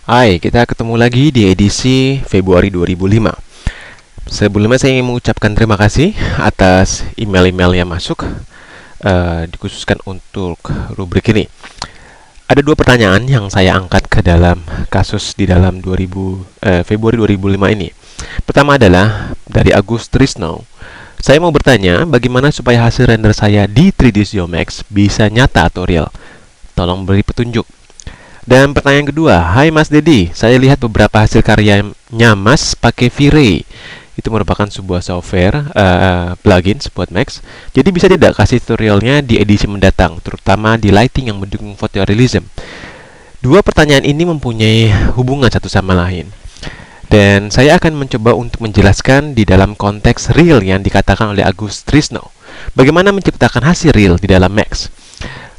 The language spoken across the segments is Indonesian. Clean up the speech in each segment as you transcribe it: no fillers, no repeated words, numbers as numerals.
Hai, kita ketemu lagi di edisi Februari 2005. Sebelumnya saya ingin mengucapkan terima kasih atas email-email yang masuk, dikhususkan untuk rubrik ini. Ada dua pertanyaan yang saya angkat ke dalam kasus di dalam Februari 2005 ini. Pertama adalah dari Agus Trisno. Saya mau bertanya, bagaimana supaya hasil render saya di 3D Geomax bisa nyata atau real? Tolong beri petunjuk. Dan pertanyaan kedua, hai Mas Dedi, saya lihat beberapa hasil karyanya Mas pakai V-Ray. Itu merupakan sebuah software plugin buat Max. Jadi bisa tidak kasih tutorialnya di edisi mendatang, terutama di lighting yang mendukung photorealism. Dua pertanyaan ini mempunyai hubungan satu sama lain. Dan saya akan mencoba untuk menjelaskan di dalam konteks real yang dikatakan oleh Agus Trisno. Bagaimana menciptakan hasil real di dalam Max.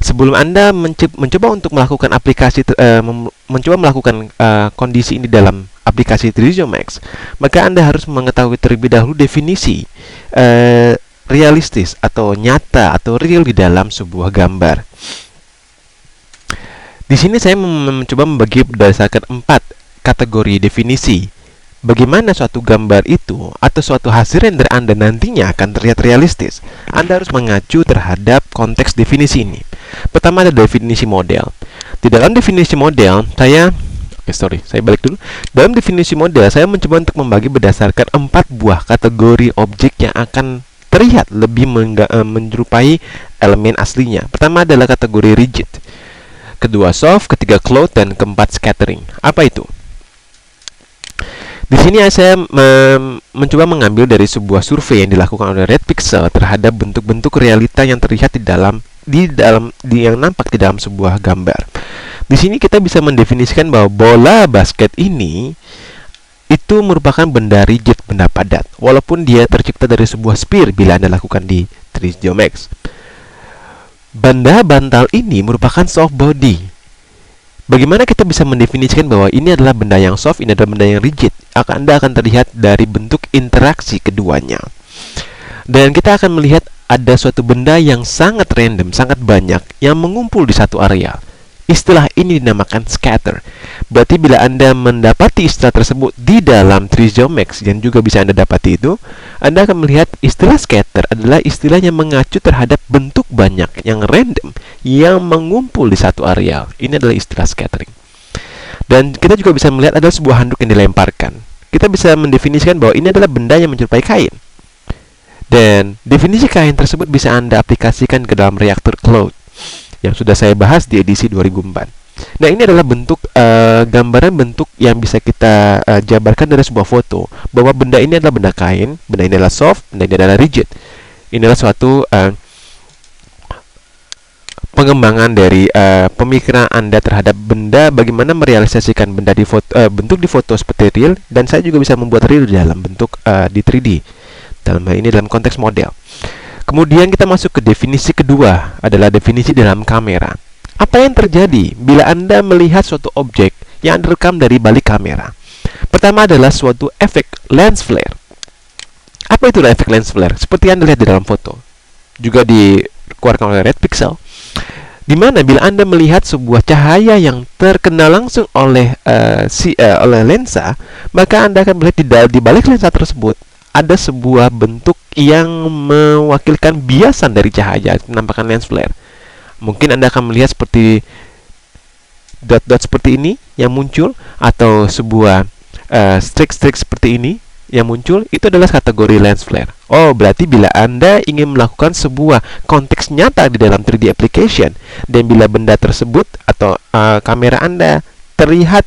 Sebelum Anda mencoba untuk melakukan kondisi ini dalam aplikasi 3D Max, maka Anda harus mengetahui terlebih dahulu definisi realistis atau nyata atau real di dalam sebuah gambar. Di sini saya mencoba membagi berdasarkan 4 kategori definisi. Bagaimana suatu gambar itu atau suatu hasil render Anda nantinya akan terlihat realistis. Anda harus mengacu terhadap konteks definisi ini. Pertama ada definisi model. Di dalam definisi model, saya balik dulu. Dalam definisi model, saya mencoba untuk membagi berdasarkan 4 buah kategori objek yang akan terlihat lebih menyerupai elemen aslinya. Pertama adalah kategori rigid, kedua soft, ketiga cloud, dan keempat scattering. Apa itu? Di sini saya mencoba mengambil dari sebuah survei yang dilakukan oleh Red Pixel terhadap bentuk-bentuk realita yang terlihat yang nampak di dalam sebuah gambar. Di sini kita bisa mendefinisikan bahwa bola basket ini itu merupakan benda rigid, benda padat, walaupun dia tercipta dari sebuah sphere bila Anda lakukan di 3D Geomax. Benda bantal ini merupakan soft body. Bagaimana kita bisa mendefinisikan bahwa ini adalah benda yang soft, ini adalah benda yang rigid? Anda akan terlihat dari bentuk interaksi keduanya. Dan kita akan melihat ada suatu benda yang sangat random, sangat banyak, yang mengumpul di satu area. Istilah ini dinamakan scatter. Berarti bila Anda mendapati istilah tersebut di dalam 3D Geomax, yang juga bisa Anda dapati itu, Anda akan melihat istilah scatter adalah istilah yang mengacu terhadap bentuk banyak, yang random, yang mengumpul di satu area. Ini adalah istilah scattering. Dan kita juga bisa melihat ada sebuah handuk yang dilemparkan. Kita bisa mendefinisikan bahwa ini adalah benda yang menyerupai kain. Dan definisi kain tersebut bisa Anda aplikasikan ke dalam reaktor cloud yang sudah saya bahas di edisi 2004. Nah, ini adalah bentuk gambaran bentuk yang bisa kita jabarkan dari sebuah foto bahwa benda ini adalah benda kain, benda ini adalah soft, benda ini adalah rigid. Ini adalah suatu pengembangan dari pemikiran Anda terhadap benda, bagaimana merealisasikan benda di bentuk di foto seperti real, dan saya juga bisa membuat real dalam bentuk di 3D. Dalam hal ini dalam konteks model. Kemudian kita masuk ke definisi kedua, adalah definisi dalam kamera. Apa yang terjadi bila Anda melihat suatu objek yang direkam dari balik kamera? Pertama adalah suatu efek lens flare. Apa itu efek lens flare? Seperti yang Anda lihat di dalam foto, juga dikeluarkan oleh Red Pixel, di mana bila Anda melihat sebuah cahaya yang terkena langsung oleh lensa, maka Anda akan melihat di balik lensa tersebut ada sebuah bentuk yang mewakilkan biasan dari cahaya, menampakkan lens flare. Mungkin Anda akan melihat seperti dot-dot seperti ini yang muncul, atau sebuah streak-streak seperti ini yang muncul. Itu adalah kategori lens flare. Oh, berarti bila Anda ingin melakukan sebuah konteks nyata di dalam 3D application, dan bila benda tersebut atau kamera Anda terlihat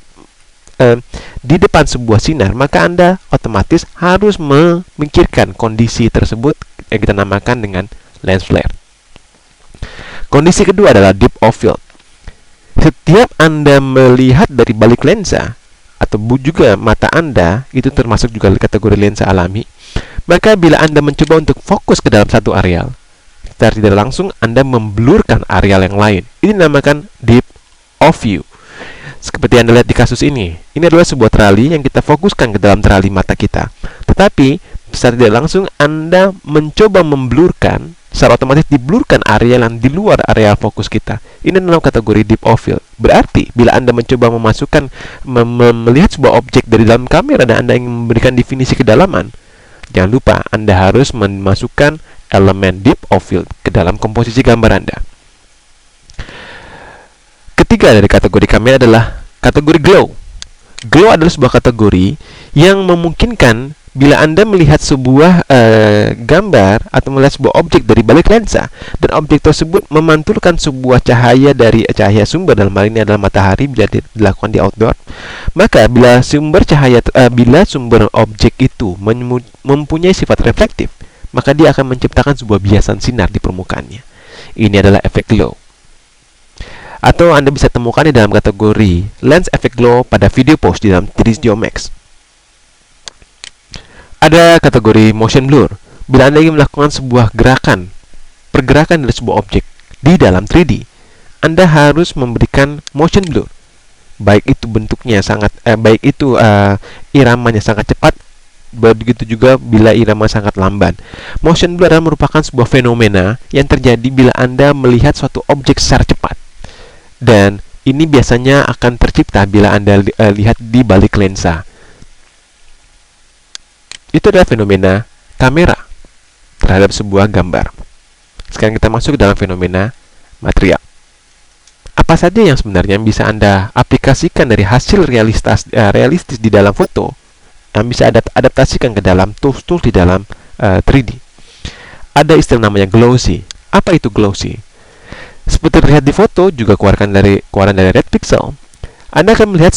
di depan sebuah sinar, maka Anda otomatis harus memikirkan kondisi tersebut yang kita namakan dengan lens flare. Kondisi kedua adalah depth of field. Setiap Anda melihat dari balik lensa, atau juga mata Anda, itu termasuk juga kategori lensa alami, maka bila Anda mencoba untuk fokus ke dalam satu areal, secara tidak langsung Anda memblurkan areal yang lain. Ini dinamakan depth of view. Seperti Anda lihat di kasus ini adalah sebuah trali yang kita fokuskan ke dalam trali mata kita. Tetapi secara tidak langsung Anda mencoba memblurkan, secara otomatis diblurkan area yang di luar area fokus kita. Ini dalam kategori deep of field. Berarti bila Anda mencoba memasukkan melihat sebuah objek dari dalam kamera dan Anda ingin memberikan definisi kedalaman, jangan lupa Anda harus memasukkan elemen deep of field ke dalam komposisi gambar Anda. Ketiga dari kategori kamera adalah kategori glow. Glow adalah sebuah kategori yang memungkinkan bila Anda melihat sebuah gambar atau melihat sebuah objek dari balik lensa, dan objek tersebut memantulkan sebuah cahaya dari cahaya sumber, dalam hal ini adalah matahari bila dilakukan di outdoor, maka bila sumber objek itu mempunyai sifat reflektif, maka dia akan menciptakan sebuah biasan sinar di permukaannya. Ini adalah efek glow. Atau Anda bisa temukan di dalam kategori lens effect glow pada video pose di dalam 3ds Geomax. Ada kategori motion blur. Bila Anda ingin melakukan sebuah pergerakan dari sebuah objek di dalam 3D, Anda harus memberikan motion blur. Baik itu bentuknya iramanya sangat cepat, begitu juga bila irama sangat lamban. Motion blur adalah merupakan sebuah fenomena yang terjadi bila Anda melihat suatu objek secara cepat. Dan ini biasanya akan tercipta bila Anda lihat di balik lensa. Itu adalah fenomena kamera terhadap sebuah gambar. Sekarang kita masuk ke dalam fenomena material. Apa saja yang sebenarnya bisa Anda aplikasikan dari hasil realistis di dalam foto yang bisa adaptasikan ke dalam tools-tools di dalam 3D. Ada istilah namanya glossy. Apa itu glossy? Seperti terlihat di foto, juga keluaran dari Red Pixel, Anda akan melihat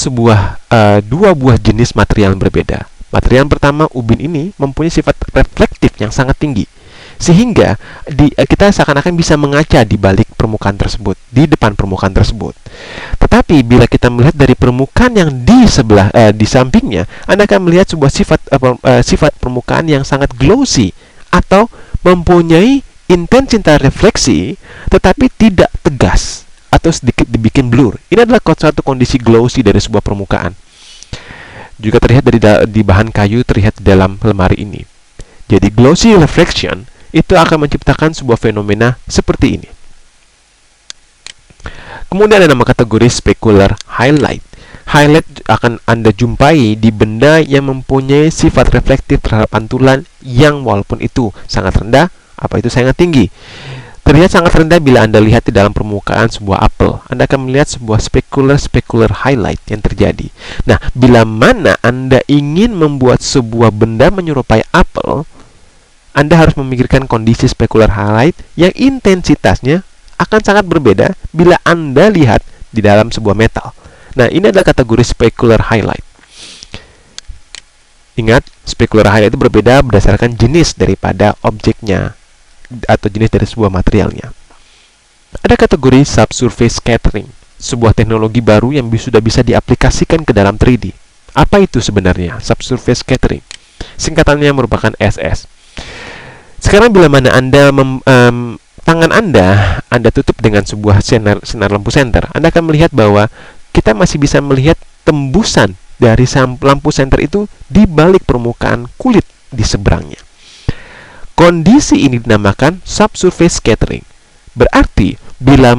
dua buah jenis material yang berbeda. Material yang pertama, ubin ini mempunyai sifat reflektif yang sangat tinggi, sehingga kita seakan-akan bisa mengaca di balik permukaan tersebut, di depan permukaan tersebut. Tetapi bila kita melihat dari permukaan yang di sampingnya, Anda akan melihat sebuah sifat permukaan yang sangat glossy atau mempunyai intensitas refleksi, tetapi tidak tegas atau sedikit dibikin blur. Ini adalah suatu kondisi glossy dari sebuah permukaan. Juga terlihat di bahan kayu terlihat di dalam lemari ini. Jadi glossy reflection itu akan menciptakan sebuah fenomena seperti ini. Kemudian ada nama kategori specular highlight. Highlight akan Anda jumpai di benda yang mempunyai sifat reflektif terhadap pantulan yang walaupun itu sangat rendah, sangat tinggi. Terlihat sangat rendah bila Anda lihat di dalam permukaan sebuah apel. Anda akan melihat sebuah specular highlight yang terjadi. Nah, bila mana Anda ingin membuat sebuah benda menyerupai apel, Anda harus memikirkan kondisi specular highlight yang intensitasnya akan sangat berbeda bila Anda lihat di dalam sebuah metal. Nah, ini adalah kategori specular highlight. Ingat, specular highlight itu berbeda berdasarkan jenis daripada objeknya atau jenis dari sebuah materialnya. Ada kategori subsurface scattering, sebuah teknologi baru yang sudah bisa diaplikasikan ke dalam 3D. Apa itu sebenarnya subsurface scattering? Singkatannya merupakan SS. Sekarang bila mana tangan Anda tutup dengan sebuah sinar lampu senter, Anda akan melihat bahwa kita masih bisa melihat tembusan dari lampu senter itu di balik permukaan kulit di seberangnya. Kondisi ini dinamakan subsurface scattering. Berarti bila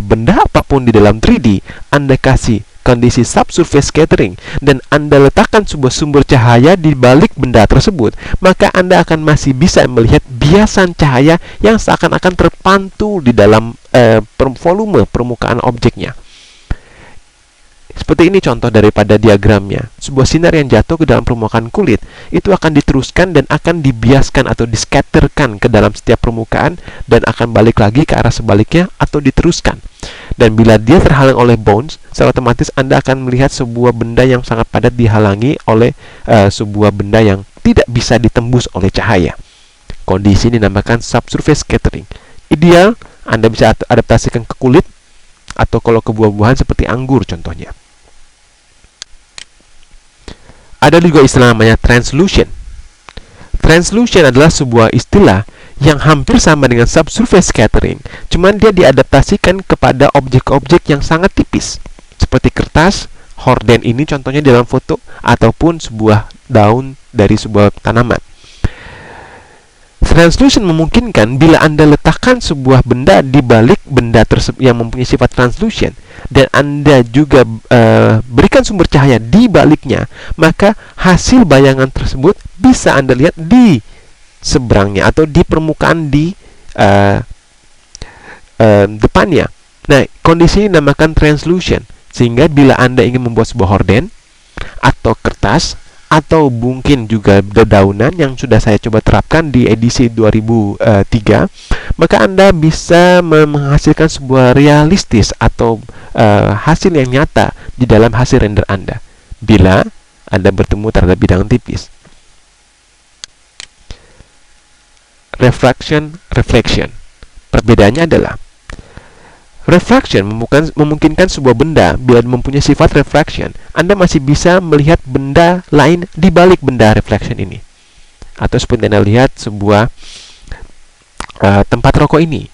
benda apapun di dalam 3D Anda kasih kondisi subsurface scattering dan Anda letakkan sebuah sumber cahaya di balik benda tersebut, maka Anda akan masih bisa melihat biasan cahaya yang seakan-akan terpantul di dalam volume permukaan objeknya. Seperti ini contoh daripada diagramnya. Sebuah sinar yang jatuh ke dalam permukaan kulit itu akan diteruskan dan akan dibiaskan atau diskatterkan ke dalam setiap permukaan dan akan balik lagi ke arah sebaliknya atau diteruskan. Dan bila dia terhalang oleh bounce, secara otomatis Anda akan melihat sebuah benda yang sangat padat dihalangi oleh sebuah benda yang tidak bisa ditembus oleh cahaya. Kondisi ini dinamakan subsurface scattering. Ideal Anda bisa adaptasikan ke kulit atau kalau ke buah-buahan seperti anggur contohnya. Ada juga istilah namanya translution. Translution adalah sebuah istilah yang hampir sama dengan subsurface scattering, cuman dia diadaptasikan kepada objek-objek yang sangat tipis, seperti kertas, horden ini contohnya dalam foto, ataupun sebuah daun dari sebuah tanaman. Translucent memungkinkan bila Anda letakkan sebuah benda di balik benda tersebut yang mempunyai sifat translucent, dan Anda juga berikan sumber cahaya di baliknya, maka hasil bayangan tersebut bisa Anda lihat di seberangnya atau di permukaan di depannya. Nah, kondisi ini dinamakan translucent, sehingga bila Anda ingin membuat sebuah horden atau kertas atau mungkin juga dedaunan yang sudah saya coba terapkan di edisi 2003, maka Anda bisa menghasilkan sebuah realistis atau hasil yang nyata di dalam hasil render Anda bila Anda bertemu terhadap bidang tipis. Refraction, reflection. Perbedaannya adalah refraction memungkinkan sebuah benda bila mempunyai sifat refraction, Anda masih bisa melihat benda lain di balik benda reflection ini. Atau seperti Anda lihat sebuah tempat rokok ini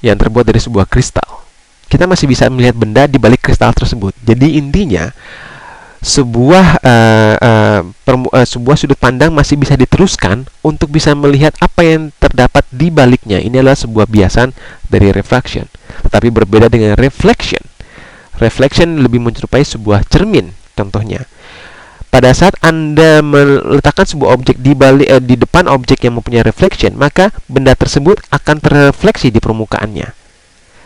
yang terbuat dari sebuah kristal. Kita masih bisa melihat benda di balik kristal tersebut. Jadi intinya sebuah sudut pandang masih bisa diteruskan untuk bisa melihat apa yang terdapat di baliknya. Ini adalah sebuah biasan dari refraction. Tetapi berbeda dengan reflection. Reflection lebih menyerupai sebuah cermin. Contohnya, pada saat Anda meletakkan sebuah objek di depan objek yang mempunyai reflection, maka benda tersebut akan terrefleksi di permukaannya.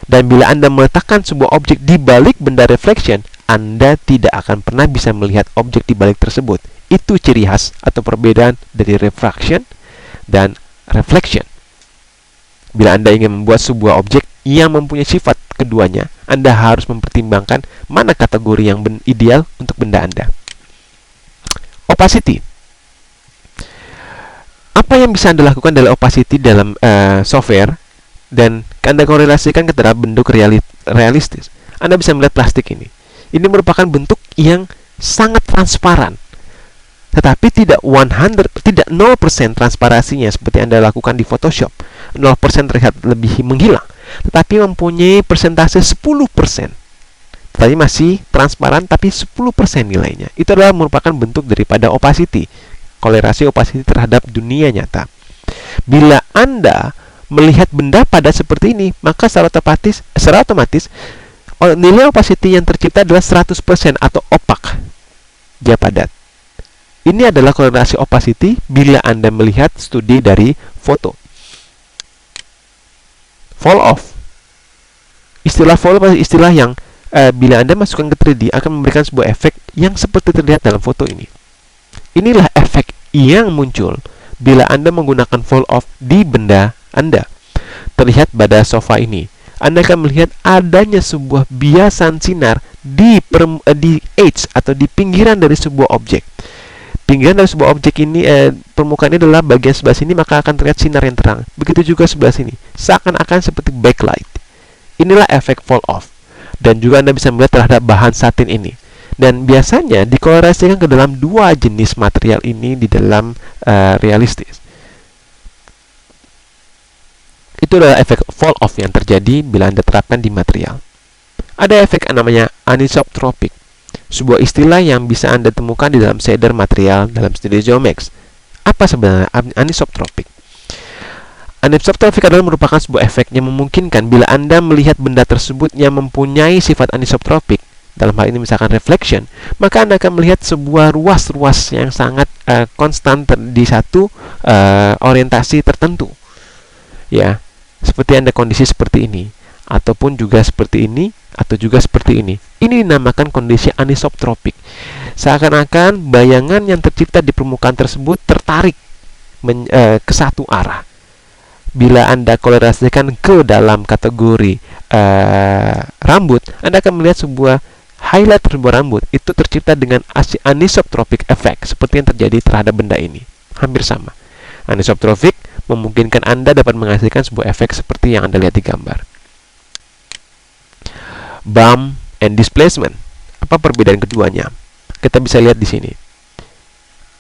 Dan bila Anda meletakkan sebuah objek di balik benda reflection, Anda tidak akan pernah bisa melihat objek di balik tersebut. Itu ciri khas atau perbedaan dari refraction dan reflection. Bila Anda ingin membuat sebuah objek yang mempunyai sifat keduanya, Anda harus mempertimbangkan mana kategori yang ideal untuk benda Anda. Opacity. Apa yang bisa Anda lakukan dalam opacity dalam software dan Anda korelasikan ke dalam bentuk realistis? Anda bisa melihat plastik ini. Ini merupakan bentuk yang sangat transparan, tetapi tidak 0% transparansinya seperti Anda lakukan di Photoshop. 0% terlihat lebih menghilang, tetapi mempunyai persentase 10%. Tadi masih transparan, tapi 10% nilainya. Itu adalah merupakan bentuk daripada opacity, kolerasi opacity terhadap dunia nyata. Bila Anda melihat benda padat seperti ini, maka secara otomatis nilai opacity yang tercipta adalah 100% atau opak. Dia padat. Ini adalah kolerasi opacity bila Anda melihat studi dari foto. Fall off. Istilah fall off istilah yang bila Anda masukkan ke 3D akan memberikan sebuah efek yang seperti terlihat dalam foto ini. Inilah efek yang muncul bila Anda menggunakan fall off di benda Anda. Terlihat pada sofa ini, Anda akan melihat adanya sebuah biasan sinar di edge atau di pinggiran dari sebuah objek. Pinggiran dari sebuah objek ini, permukaan ini adalah bagian sebelah sini, maka akan terlihat sinar yang terang. Begitu juga sebelah sini, seakan-akan seperti backlight. Inilah efek fall off. Dan juga Anda bisa melihat terhadap bahan satin ini. Dan biasanya dikorelasikan ke dalam dua jenis material ini di dalam realistis. Itu adalah efek fall off yang terjadi bila Anda terapkan di material. Ada efek namanya anisotropic, sebuah istilah yang bisa Anda temukan di dalam shader material dalam Studio Geomax. Apa sebenarnya anisotropic? Anisotropic adalah merupakan sebuah efek yang memungkinkan bila Anda melihat benda tersebut yang mempunyai sifat anisotropic, dalam hal ini misalkan reflection, maka Anda akan melihat sebuah ruas-ruas yang sangat konstan di satu orientasi tertentu. Ya, seperti Anda kondisi seperti ini, ataupun juga seperti ini, atau juga seperti ini. Ini dinamakan kondisi anisotropik. Seakan-akan bayangan yang tercipta di permukaan tersebut tertarik ke satu arah. Bila Anda kolerasikan ke dalam kategori rambut, Anda akan melihat sebuah highlight sebuah rambut itu tercipta dengan anisotropic effect, seperti yang terjadi terhadap benda ini. Hampir sama. Anisotropic memungkinkan Anda dapat menghasilkan sebuah efek seperti yang Anda lihat di gambar. Bump and displacement. Apa perbedaan keduanya? Kita bisa lihat di sini.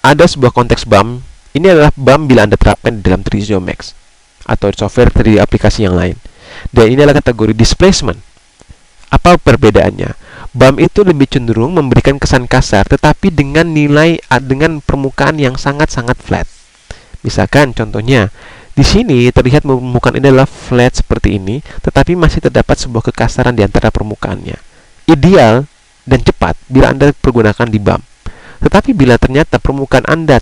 Ada sebuah konteks bump. Ini adalah bump bila Anda terapkan di dalam 3D Geomax atau software 3D aplikasi yang lain. Dan ini adalah kategori displacement. Apa perbedaannya? Bump itu lebih cenderung memberikan kesan kasar, tetapi dengan permukaan yang sangat-sangat flat. Misalkan contohnya, Di sini terlihat permukaan ini adalah flat seperti ini, tetapi masih terdapat sebuah kekasaran di antara permukaannya. Ideal dan cepat bila Anda pergunakan di bump. Tetapi bila ternyata permukaan Anda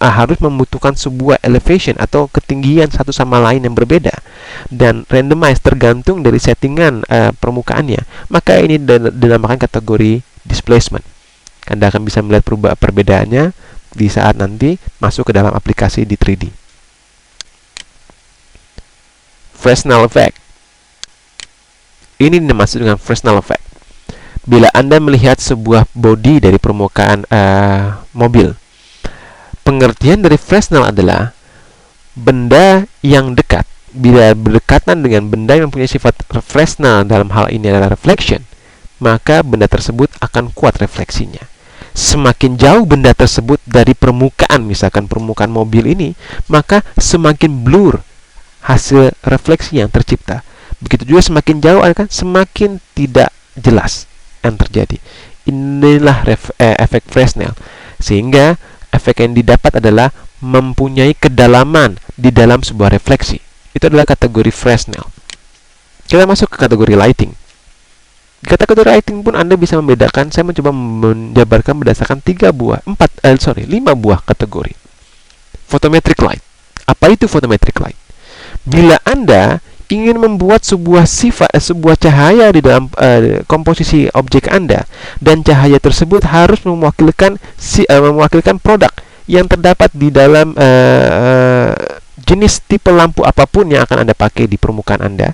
harus membutuhkan sebuah elevation atau ketinggian satu sama lain yang berbeda dan randomize tergantung dari settingan permukaannya, maka ini dinamakan kategori displacement. Anda akan bisa melihat perbedaannya di saat nanti masuk ke dalam aplikasi di 3D. Fresnel effect. Ini dimaksud dengan Fresnel effect. Bila Anda melihat sebuah bodi dari permukaan mobil, pengertian dari Fresnel adalah benda yang dekat. Bila berdekatan dengan benda yang mempunyai sifat Fresnel, dalam hal ini adalah reflection, maka benda tersebut akan kuat refleksinya. Semakin jauh benda tersebut dari permukaan, misalkan permukaan mobil ini, maka semakin blur hasil refleksi yang tercipta. Begitu juga semakin jauh kan semakin tidak jelas yang terjadi. Inilah efek Fresnel. Sehingga efek yang didapat adalah mempunyai kedalaman di dalam sebuah refleksi. Itu adalah kategori Fresnel. Kita masuk ke kategori lighting. Di kategori lighting pun Anda bisa membedakan. Saya mencoba menjabarkan berdasarkan 5 buah kategori. Photometric light. Apa itu photometric light? Bila Anda ingin membuat sebuah cahaya di dalam komposisi objek Anda, dan cahaya tersebut harus mewakilkan produk yang terdapat di dalam jenis tipe lampu apapun yang akan Anda pakai di permukaan Anda,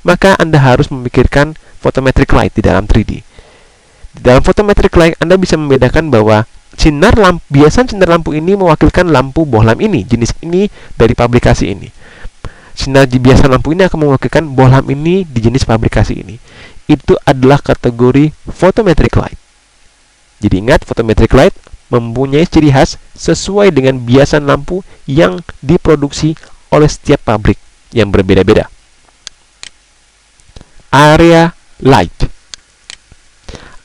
maka Anda harus memikirkan photometric light di dalam 3D. Di dalam photometric light Anda bisa membedakan bahwa sinar lampu ini mewakilkan lampu bohlam ini, jenis ini dari pabrikasi ini. Sinar biasa lampu ini akan mewakilkan bohlam ini di jenis pabrikasi ini. Itu adalah kategori photometric light. Jadi ingat, photometric light mempunyai ciri khas sesuai dengan biasan lampu yang diproduksi oleh setiap pabrik yang berbeda-beda. Area light.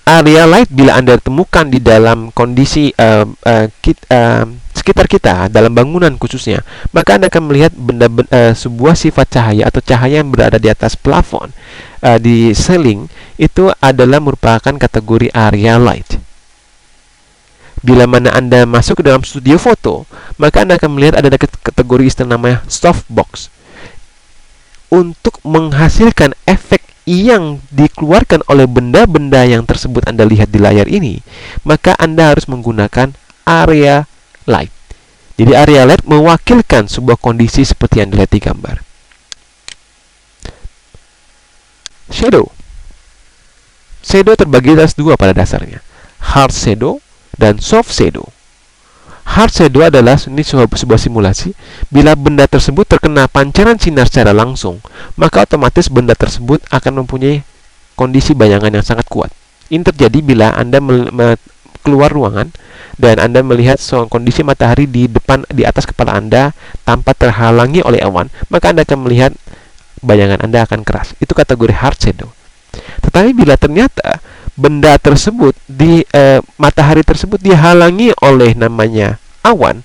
Area light bila Anda temukan di dalam kondisi sekitar kita, dalam bangunan khususnya, maka Anda akan melihat sebuah sifat cahaya atau cahaya yang berada di atas plafon, di ceiling, itu adalah merupakan kategori area light. Bila mana Anda masuk ke dalam studio foto, maka Anda akan melihat ada kategori istilah namanya softbox. Untuk menghasilkan efek yang dikeluarkan oleh benda-benda yang tersebut Anda lihat di layar ini, maka Anda harus menggunakan area light. Jadi area light mewakilkan sebuah kondisi seperti yang dilihat di gambar. Shadow. Shadow terbagi atas dua pada dasarnya, hard shadow dan soft shadow. Hard shadow adalah sebuah simulasi. Bila benda tersebut terkena pancaran sinar secara langsung, maka otomatis benda tersebut akan mempunyai kondisi bayangan yang sangat kuat. Ini terjadi bila Anda keluar ruangan dan Anda melihat kondisi matahari di atas kepala Anda tanpa terhalangi oleh awan, maka Anda akan melihat bayangan Anda akan keras. Itu kategori hard shadow. Tetapi bila ternyata benda tersebut matahari tersebut dihalangi oleh namanya awan,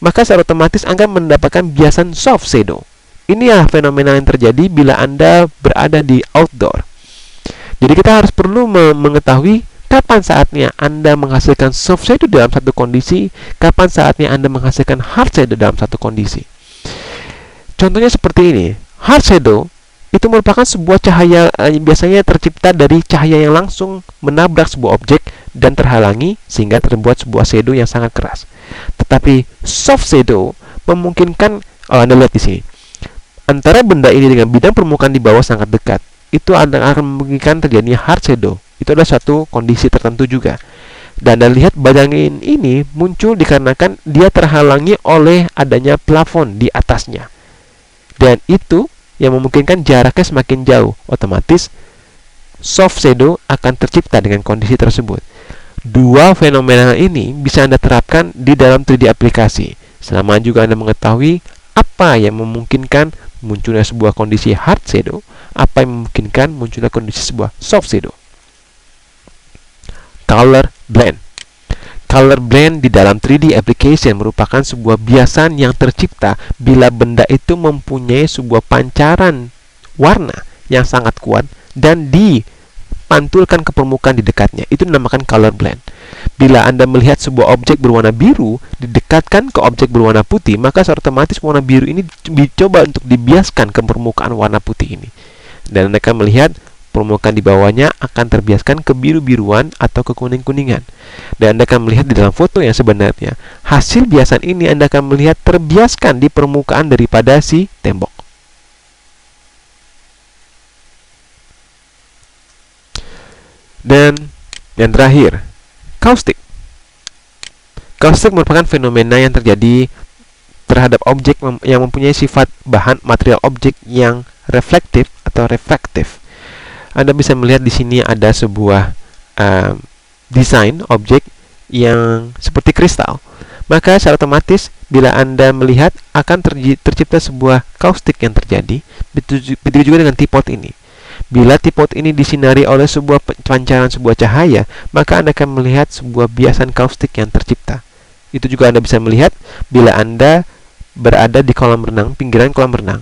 maka secara otomatis Anda mendapatkan biasan soft shadow. Inilah fenomena yang terjadi bila Anda berada di outdoor. Jadi kita harus perlu mengetahui kapan saatnya Anda menghasilkan soft shadow dalam satu kondisi, kapan saatnya Anda menghasilkan hard shadow dalam satu kondisi. Contohnya seperti ini. Hard shadow itu merupakan sebuah cahaya biasanya tercipta dari cahaya yang langsung menabrak sebuah objek dan terhalangi sehingga terbuat sebuah shadow yang sangat keras. Tetapi soft shadow memungkinkan, Anda lihat di sini, antara benda ini dengan bidang permukaan di bawah sangat dekat. Itu akan memungkinkan terjadinya hard shadow. Itu adalah suatu kondisi tertentu juga. Dan Anda lihat bayangan ini muncul dikarenakan dia terhalangi oleh adanya plafon di atasnya. Dan itu yang memungkinkan jaraknya semakin jauh, otomatis soft shadow akan tercipta dengan kondisi tersebut. Dua fenomena ini bisa Anda terapkan di dalam 3D aplikasi, selama juga Anda mengetahui apa yang memungkinkan munculnya sebuah kondisi hard shadow, apa yang memungkinkan munculnya kondisi sebuah soft shadow. Color blend. Color blend di dalam 3D application merupakan sebuah biasan yang tercipta bila benda itu mempunyai sebuah pancaran warna yang sangat kuat dan dipantulkan ke permukaan di dekatnya. Itu dinamakan color blend. Bila Anda melihat sebuah objek berwarna biru didekatkan ke objek berwarna putih, maka secara otomatis warna biru ini dicoba untuk dibiaskan ke permukaan warna putih ini. Dan Anda akan melihat permukaan di bawahnya akan terbiaskan ke biru-biruan atau ke kuning-kuningan. Dan Anda akan melihat di dalam foto yang sebenarnya, hasil biasan ini Anda akan melihat terbiaskan di permukaan daripada si tembok. Dan yang terakhir, kaustik. Kaustik merupakan fenomena yang terjadi terhadap objek yang mempunyai sifat bahan material objek yang reflektif atau refraktif. Anda bisa melihat di sini ada sebuah desain objek yang seperti kristal. Maka secara otomatis bila Anda melihat akan tercipta sebuah kaustik yang terjadi. Begitu juga dengan tripod ini. Bila tripod ini disinari oleh sebuah pancaran sebuah cahaya, maka Anda akan melihat sebuah biasan kaustik yang tercipta. Itu juga Anda bisa melihat bila Anda berada di kolam renang, pinggiran kolam renang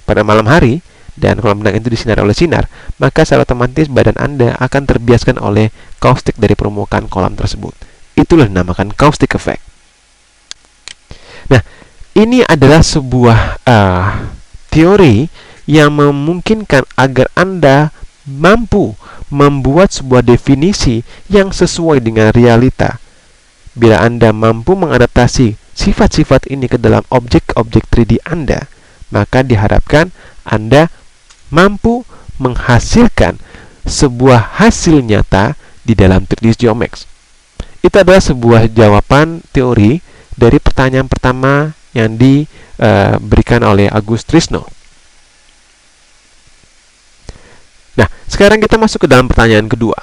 pada malam hari, dan kolam renang itu disinari oleh sinar, maka secara otomatis badan Anda akan terbiaskan oleh kaustik dari permukaan kolam tersebut. Itulah dinamakan caustic effect. Nah, ini adalah sebuah teori yang memungkinkan agar Anda mampu membuat sebuah definisi yang sesuai dengan realita. Bila Anda mampu mengadaptasi sifat-sifat ini ke dalam objek-objek 3D Anda, maka diharapkan Anda mampu menghasilkan sebuah hasil nyata di dalam 3D Geomax. Itu adalah sebuah jawaban teori dari pertanyaan pertama yang diberikan oleh Agus Trisno. Nah, sekarang kita masuk ke dalam pertanyaan kedua,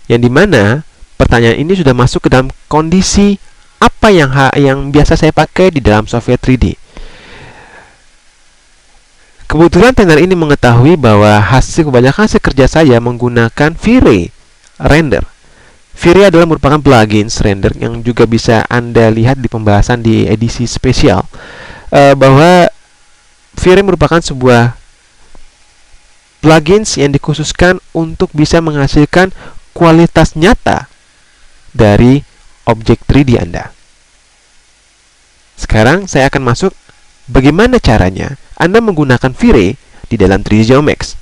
yang dimana pertanyaan ini sudah masuk ke dalam kondisi apa yang biasa saya pakai di dalam software 3D. Kebetulan trainer ini mengetahui bahwa kebanyakan hasil kerja saya menggunakan V-Ray render. V-Ray adalah merupakan plugins render yang juga bisa Anda lihat di pembahasan di edisi spesial, bahwa V-Ray merupakan sebuah plugins yang dikhususkan untuk bisa menghasilkan kualitas nyata dari objek 3D Anda. Sekarang saya akan masuk bagaimana caranya Anda menggunakan V-Ray di dalam 3D Geomax.